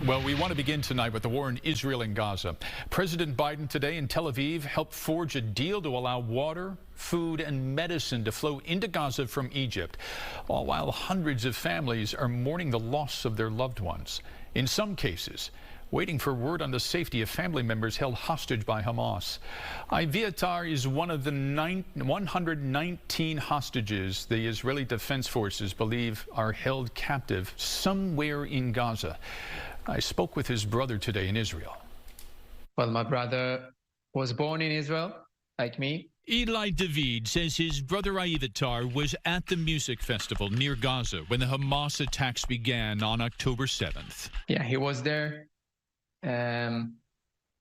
Well, we want to begin tonight with the war in Israel and Gaza. President Biden today in Tel Aviv helped forge a deal to allow water, food and medicine to flow into Gaza from Egypt, all while hundreds of families are mourning the loss of their loved ones. In some cases, waiting for word on the safety of family members held hostage by Hamas. Aviatar is one of the 119 hostages the Israeli Defense Forces believe are held captive somewhere in Gaza. I spoke with his brother today in Israel. Well, my brother was born in Israel, like me. Ilay David says his brother Aviatar was at the music festival near Gaza when the Hamas attacks began on October 7th. Yeah, he was there.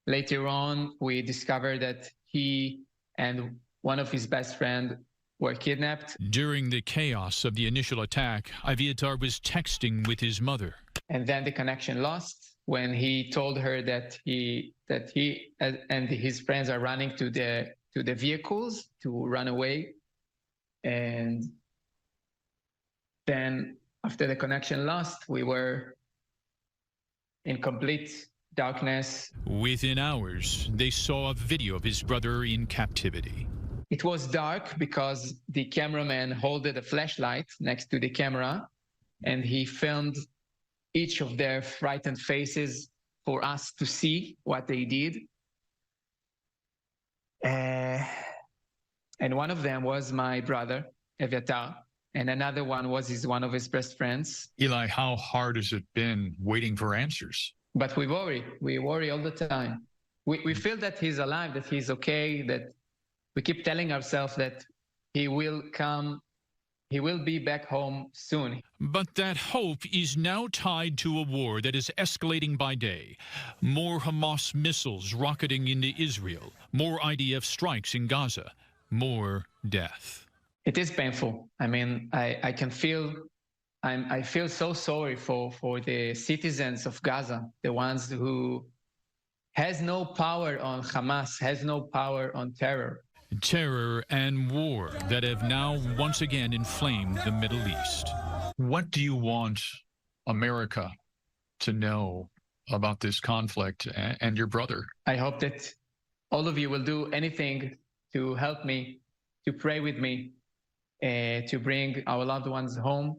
Later on, we discovered that he and one of his best friends were kidnapped. During the chaos of the initial attack, Aviatar was texting with his mother. And then the connection lost when he told her that he and his friends are running to the vehicles to run away. And then after the connection lost, we were in complete darkness. Within hours, they saw a video of his brother in captivity. It was dark because the cameraman held a flashlight next to the camera, and he filmed each of their frightened faces for us to see what they did. And one of them was my brother, Aviatar, and another one was one of his best friends. Ilay, how hard has it been waiting for answers? But we worry all the time. We feel that he's alive, that he's okay, that we keep telling ourselves that he will come, he will be back home soon. But that hope is now tied to a war that is escalating by day. More Hamas missiles rocketing into Israel, more IDF strikes in Gaza, more death. It is painful. I mean, I feel so sorry for the citizens of Gaza, the ones who has no power on Hamas, has no power on terror. Terror and war that have now once again inflamed the Middle East. What do you want America to know about this conflict and your brother? I hope that all of you will do anything to help me, to pray with me, to bring our loved ones home.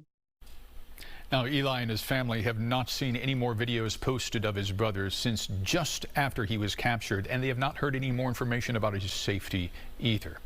Now, Ilay and his family have not seen any more videos posted of his brother since just after he was captured, and they have not heard any more information about his safety either.